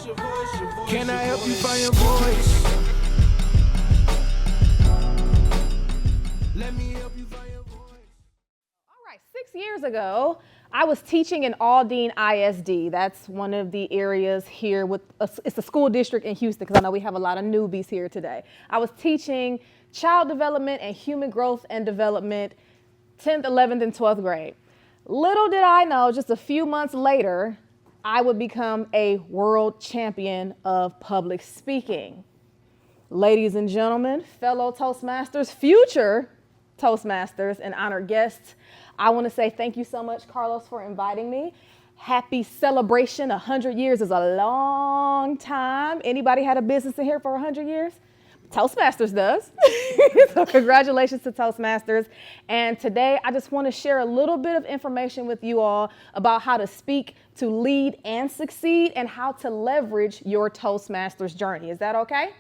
Can I help you find your voice? Let me help you find your voice. All right, 6 years ago, I was teaching in Aldine ISD. That's one of the areas here it's a school district in Houston, because I know we have a lot of newbies here today. I was teaching child development and human growth and development, 10th, 11th, and 12th grade. Little did I know, just a few months later, I would become a world champion of public speaking. Ladies and gentlemen, fellow Toastmasters, future Toastmasters, and honored guests, I want to say thank you so much, Carlos, for inviting me. Happy celebration. 100 years is a long time. Anybody had a business in here for 100 years? Toastmasters does. So congratulations to Toastmasters. And today I just want to share a little bit of information with you all about how to speak, to lead and succeed, and how to leverage your Toastmasters journey. Is that okay?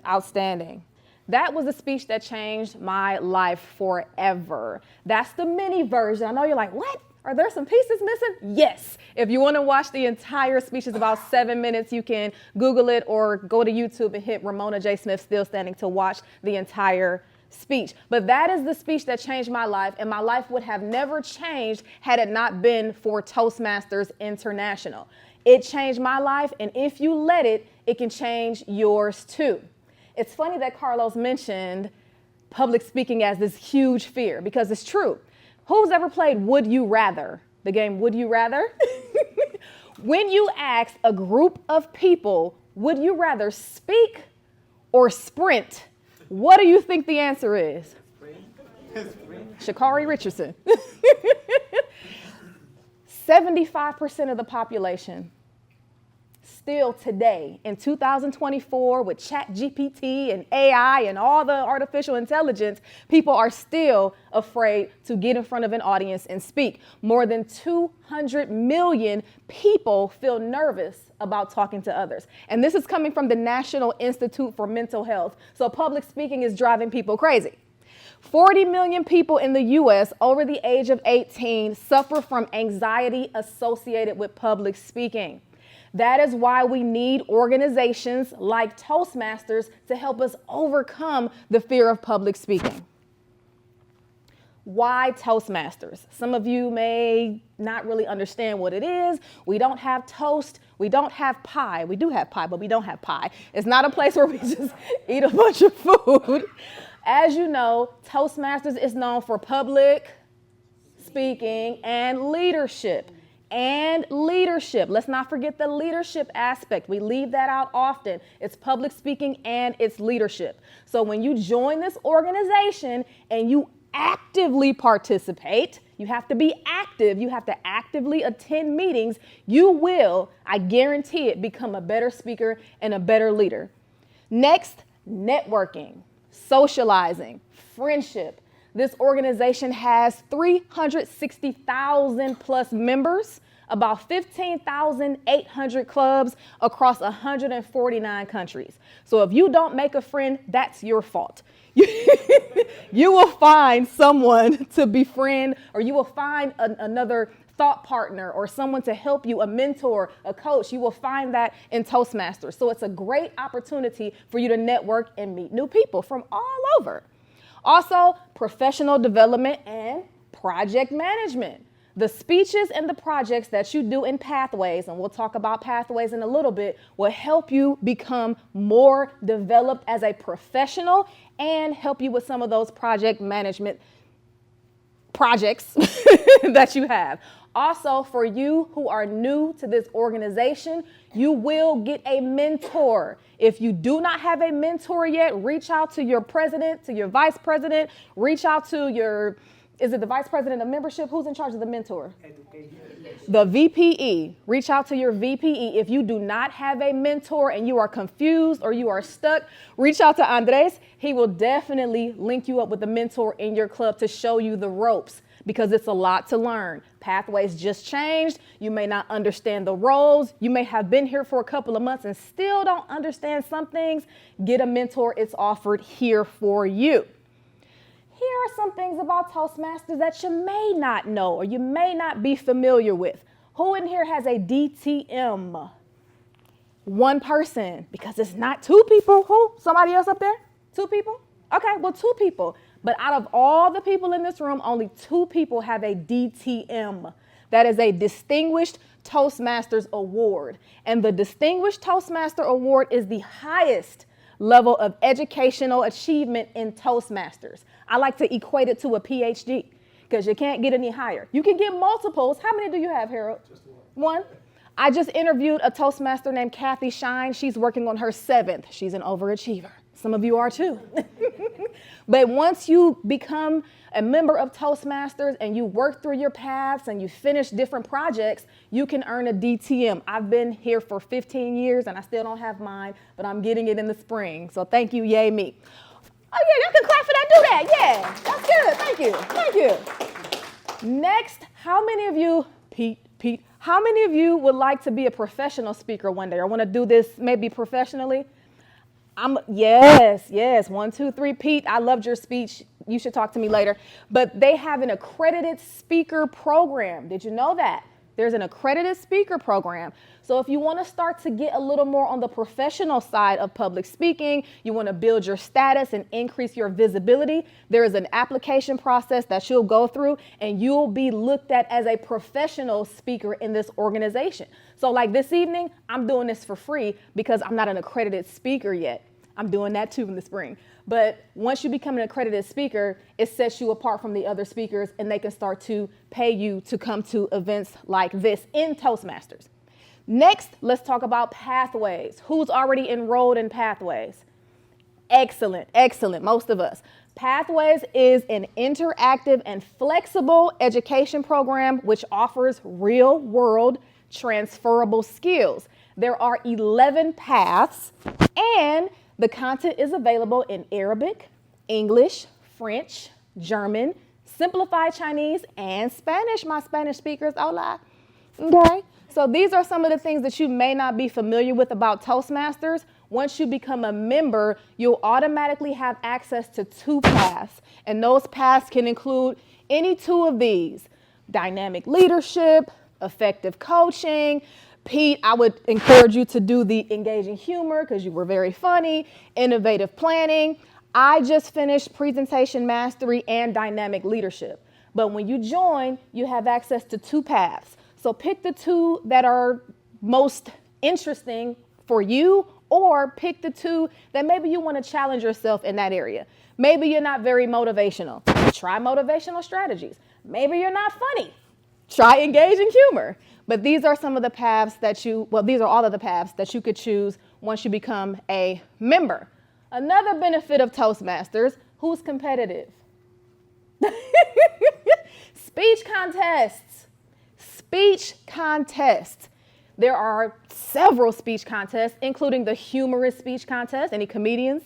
Outstanding. That was a speech that changed my life forever. That's the mini version. I know you're like, what? Are there some pieces missing? Yes. If you want to watch the entire speech, it's about 7 minutes. You can Google it or go to YouTube and hit Ramona J. Smith Still Standing to watch the entire speech. But that is the speech that changed my life, and my life would have never changed had it not been for Toastmasters International. It changed my life, and if you let it, it can change yours too. It's funny that Carlos mentioned public speaking as this huge fear, because it's true. Who's ever played Would You Rather? The game Would You Rather? When you ask a group of people, would you rather speak or sprint? What do you think the answer is? Sha'Carri Richardson. 75% of the population still today in 2024 with ChatGPT and AI and all the artificial intelligence, people are still afraid to get in front of an audience and speak. More than 200 million people feel nervous about talking to others. And this is coming from the National Institute for Mental Health. So public speaking is driving people crazy. 40 million people in the U.S. over the age of 18 suffer from anxiety associated with public speaking. That is why we need organizations like Toastmasters to help us overcome the fear of public speaking. Why Toastmasters? Some of you may not really understand what it is. We don't have toast. We don't have pie. We do have pie, but we don't have pie. It's not a place where we just eat a bunch of food. As you know, Toastmasters is known for public speaking and leadership. Let's not forget the leadership aspect. We leave that out often. It's public speaking and it's leadership. So when you join this organization and you actively participate, you have to be active. You have to actively attend meetings. You will, I guarantee it, become a better speaker and a better leader. Next, networking, socializing, friendship. This organization has 360,000 plus members, about 15,800 clubs across 149 countries. So if you don't make a friend, that's your fault. You will find someone to befriend, or you will find another thought partner or someone to help you, a mentor, a coach. You will find that in Toastmasters. So it's a great opportunity for you to network and meet new people from all over. Also, professional development and project management. The speeches and the projects that you do in Pathways, and we'll talk about Pathways in a little bit, will help you become more developed as a professional and help you with some of those project management projects that you have. Also, for you who are new to this organization, you will get a mentor. If you do not have a mentor yet, reach out to your president, to your vice president, reach out to your, is it the vice president of membership? Who's in charge of the mentor? The VPE. Reach out to your VPE. If you do not have a mentor and you are confused or you are stuck, reach out to Andres. He will definitely link you up with a mentor in your club to show you the ropes, because it's a lot to learn. Pathways just changed. You may not understand the roles. You may have been here for a couple of months and still don't understand some things. Get a mentor. It's offered here for you. Here are some things about Toastmasters that you may not know or you may not be familiar with. Who in here has a DTM? One person, because it's not two people. Who? Somebody else up there? Two people? Okay, well, two people. But out of all the people in this room, only two people have a DTM. That is a Distinguished Toastmasters Award. And the Distinguished Toastmaster Award is the highest level of educational achievement in Toastmasters. I like to equate it to a PhD because you can't get any higher. You can get multiples. How many do you have, Harold? Just One? I just interviewed a Toastmaster named Kathy Shine. She's working on her 7th. She's an overachiever. Some of you are too. But once you become a member of Toastmasters and you work through your paths and you finish different projects, you can earn a DTM. I've been here for 15 years and I still don't have mine, but I'm getting it in the spring. So thank you, yay me. Oh yeah, y'all can clap for that, do that. Yeah, that's good. Thank you. Thank you. Next, how many of you, Pete, how many of you would like to be a professional speaker one day or want to do this maybe professionally? Yes. 1, 2, 3. Pete, I loved your speech. You should talk to me later. But they have an accredited speaker program. Did you know that? There's an accredited speaker program. So if you want to start to get a little more on the professional side of public speaking, you want to build your status and increase your visibility, there is an application process that you'll go through and you'll be looked at as a professional speaker in this organization. So like this evening, I'm doing this for free because I'm not an accredited speaker yet. I'm doing that too in the spring. But once you become an accredited speaker, it sets you apart from the other speakers and they can start to pay you to come to events like this in Toastmasters. Next, let's talk about pathways. Who's already enrolled in pathways? Excellent. Most of us. Pathways is an interactive and flexible education program which offers real-world transferable skills. There are 11 paths and the content is available in Arabic, English, French, German, Simplified Chinese, and Spanish. My Spanish speakers, hola. Okay. So these are some of the things that you may not be familiar with about Toastmasters. Once you become a member, you'll automatically have access to 2 paths. And those paths can include any 2 of these: dynamic leadership, effective coaching. Pete, I would encourage you to do the engaging humor because you were very funny, innovative planning. I just finished presentation mastery and dynamic leadership. But when you join, you have access to 2 paths. So pick the 2 that are most interesting for you, or pick the 2 that maybe you want to challenge yourself in that area. Maybe you're not very motivational. Try motivational strategies. Maybe you're not funny. Try engaging humor. But these are some of the paths that these are all of the paths that you could choose once you become a member. Another benefit of Toastmasters, who's competitive? Speech contests. There are several speech contests, including the humorous speech contest. Any comedians?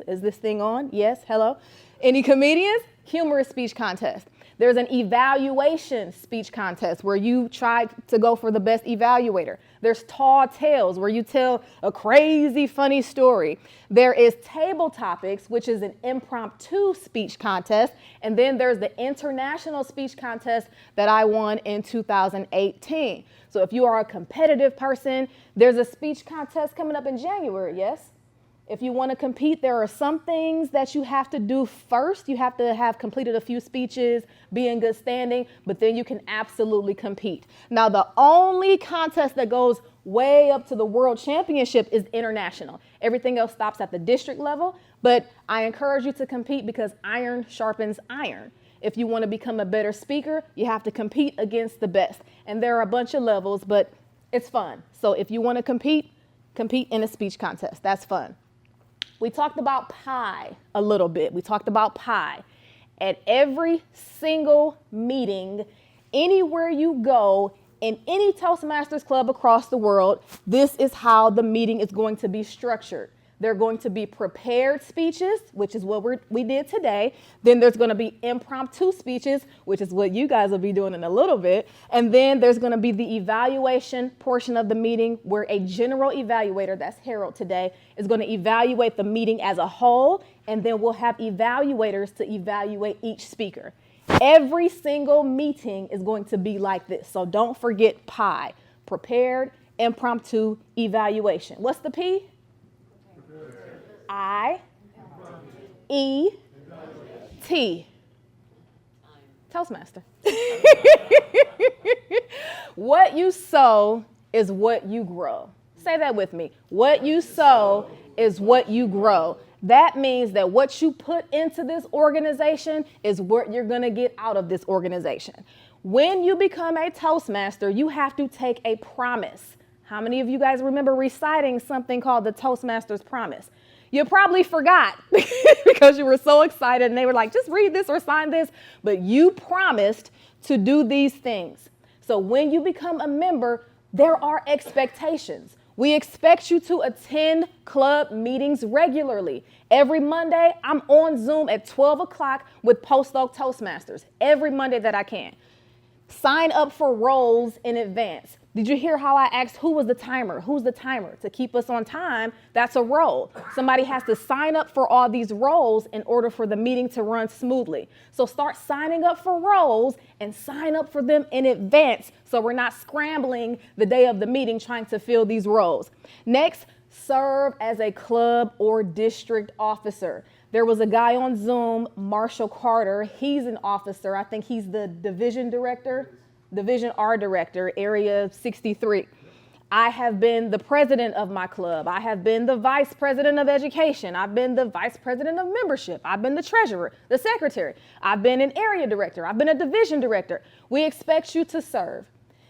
Is this thing on? Yes, hello. Any comedians? Humorous speech contest. There's an evaluation speech contest where you try to go for the best evaluator. There's tall tales where you tell a crazy funny story. There is table topics, which is an impromptu speech contest. And then there's the international speech contest that I won in 2018. So if you are a competitive person, there's a speech contest coming up in January, yes? If you want to compete, there are some things that you have to do first. You have to have completed a few speeches, be in good standing, but then you can absolutely compete. Now, the only contest that goes way up to the world championship is international. Everything else stops at the district level, but I encourage you to compete because iron sharpens iron. If you want to become a better speaker, you have to compete against the best. And there are a bunch of levels, but it's fun. So if you want to compete in a speech contest. That's fun. We talked about pie a little bit. At every single meeting, anywhere you go, in any Toastmasters club across the world, this is how the meeting is going to be structured. They're going to be prepared speeches, which is what we did today. Then there's going to be impromptu speeches, which is what you guys will be doing in a little bit. And then there's going to be the evaluation portion of the meeting where a general evaluator, that's Harold today, is going to evaluate the meeting as a whole. And then we'll have evaluators to evaluate each speaker. Every single meeting is going to be like this. So don't forget pie. Prepared, impromptu evaluation. What's the P? I, E, T. Toastmaster. What you sow is what you grow. Say that with me. What you sow is what you grow. That means that what you put into this organization is what you're going to get out of this organization. When you become a Toastmaster, you have to take a promise. How many of you guys remember reciting something called the Toastmasters promise? You probably forgot because you were so excited and they were like, just read this or sign this. But you promised to do these things. So when you become a member, there are expectations. We expect you to attend club meetings regularly. Every Monday, I'm on Zoom at 12 o'clock with Post Oak Toastmasters. Every Monday that I can. Sign up for roles in advance. Did you hear how I asked who was the timer? Who's the timer? To keep us on time, that's a role. Somebody has to sign up for all these roles in order for the meeting to run smoothly. So start signing up for roles and sign up for them in advance so we're not scrambling the day of the meeting trying to fill these roles. Next, serve as a club or district officer. There was a guy on Zoom, Marshall Carter. He's an officer. I think he's the division director. Division R director, area 63. I have been the president of my club. I have been the vice president of education. I've been the vice president of membership. I've been the treasurer, the secretary. I've been an area director. I've been a division director. We expect you to serve,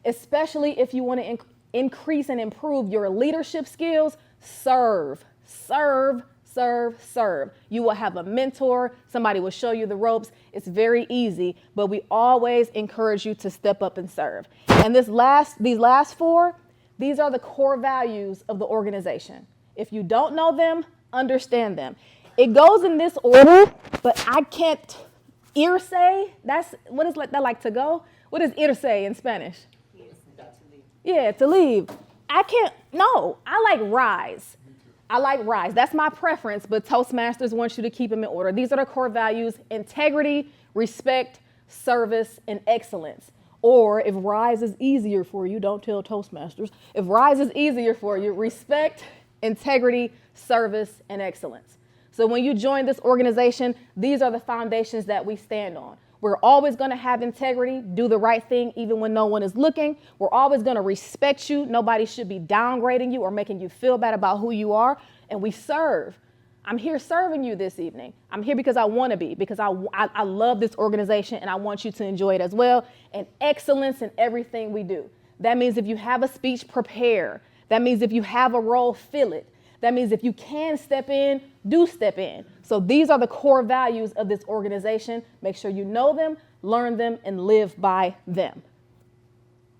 especially if you want to increase and improve your leadership skills. Serve, serve, serve, serve. You will have a mentor. Somebody will show you the ropes. It's very easy, but we always encourage you to step up and serve. And these last four, these are the core values of the organization. If you don't know them, understand them. It goes in this order, but I can't irse. What is that like to go? What is irse in Spanish? Yeah, to leave. I like rise. I like rise. That's my preference, but Toastmasters wants you to keep them in order. These are the core values: integrity, respect, service, and excellence. Or if rise is easier for you, don't tell Toastmasters. If rise is easier for you, respect, integrity, service, and excellence. So when you join this organization, these are the foundations that we stand on. We're always going to have integrity, do the right thing even when no one is looking. We're always going to respect you. Nobody should be downgrading you or making you feel bad about who you are. And we serve. I'm here serving you this evening. I'm here because I want to be, because I love this organization and I want you to enjoy it as well. And excellence in everything we do. That means if you have a speech, prepare. That means if you have a role, fill it. That means if you can step in, do step in. So these are the core values of this organization. Make sure you know them, learn them, and live by them.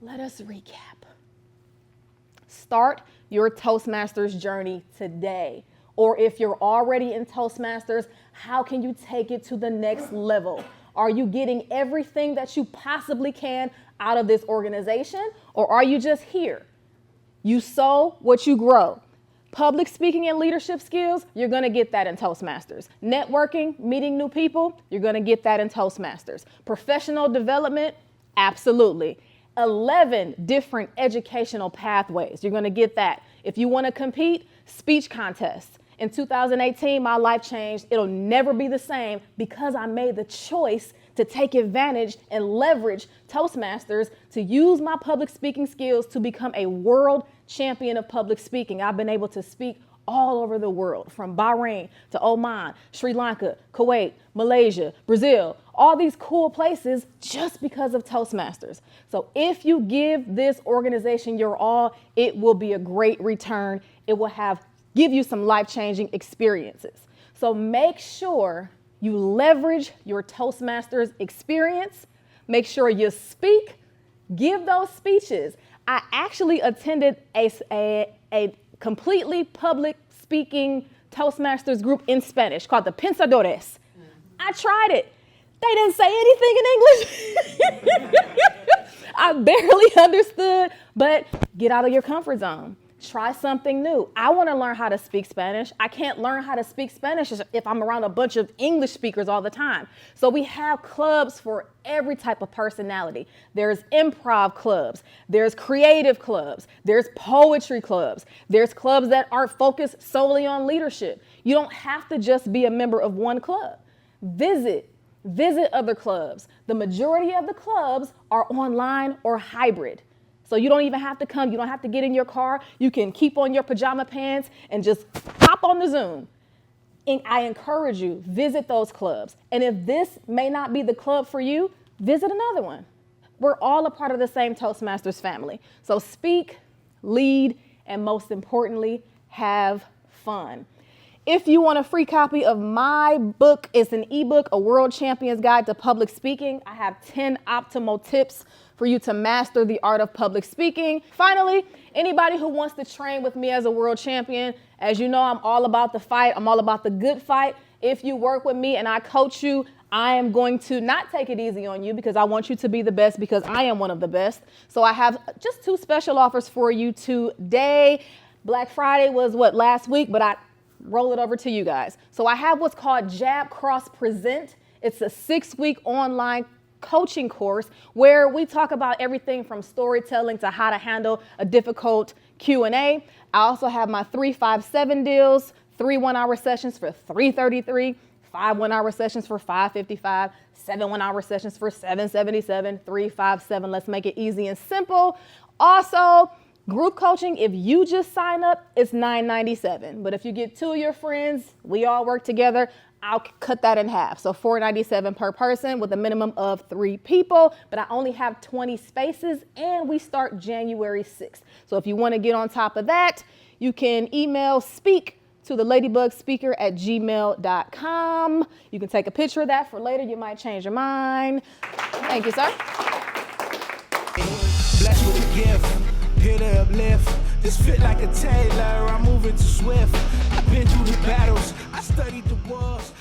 Let us recap. Start your Toastmasters journey today. Or if you're already in Toastmasters, how can you take it to the next level? Are you getting everything that you possibly can out of this organization? Or are you just here? You sow what you grow. Public speaking and leadership skills, you're going to get that in Toastmasters. Networking, meeting new people, you're going to get that in Toastmasters. Professional development, absolutely. 11 different educational pathways, you're going to get that. If you want to compete, speech contests. In 2018, my life changed. It'll never be the same because I made the choice to take advantage and leverage Toastmasters to use my public speaking skills to become a world champion of public speaking. I've been able to speak all over the world, from Bahrain to Oman, Sri Lanka, Kuwait, Malaysia, Brazil, all these cool places just because of Toastmasters. So if you give this organization your all, it will be a great return. It will give you some life-changing experiences. So make sure you leverage your Toastmasters experience. Make sure you speak, give those speeches. I actually attended a completely public speaking Toastmasters group in Spanish called the Pensadores. I tried it. They didn't say anything in English. I barely understood, but get out of your comfort zone. Try something new. I want to learn how to speak Spanish. I can't learn how to speak Spanish if I'm around a bunch of English speakers all the time. So we have clubs for every type of personality. There's improv clubs, there's creative clubs, there's poetry clubs, there's clubs that are focused solely on leadership. You don't have to just be a member of one club. Visit other clubs. The majority of the clubs are online or hybrid. So you don't even have to come. You don't have to get in your car. You can keep on your pajama pants and just hop on the Zoom. And I encourage you, visit those clubs. And if this may not be the club for you, visit another one. We're all a part of the same Toastmasters family. So speak, lead, and most importantly, have fun. If you want a free copy of my book, it's an ebook, A World Champion's Guide to Public Speaking. I have 10 optimal tips for you to master the art of public speaking. Finally, anybody who wants to train with me as a world champion, as you know, I'm all about the fight. I'm all about the good fight. If you work with me and I coach you, I am going to not take it easy on you because I want you to be the best because I am one of the best. So I have just 2 special offers for you today. Black Friday was last week, but I roll it over to you guys. So I have what's called Jab Cross Present. It's a 6-week online coaching course where we talk about everything from storytelling to how to handle a difficult Q&A. I also have my 3-5-7 deals, 3 1-hour sessions for $333, 5 1-hour sessions for $555, 7 1-hour sessions for $777, 3-5-7. Let's make it easy and simple. Also, group coaching, if you just sign up, it's $997. But if you get 2 of your friends, we all work together, I'll cut that in half. So $497 per person with a minimum of 3 people. But I only have 20 spaces and we start January 6th. So if you want to get on top of that, you can email speak to the ladybugspeaker@gmail.com. You can take a picture of that for later. You might change your mind. Thank you, sir. Blessed with a gift, here to uplift. This fit like a tailor, I'm moving too swift. I've been through the battles, I studied the wars.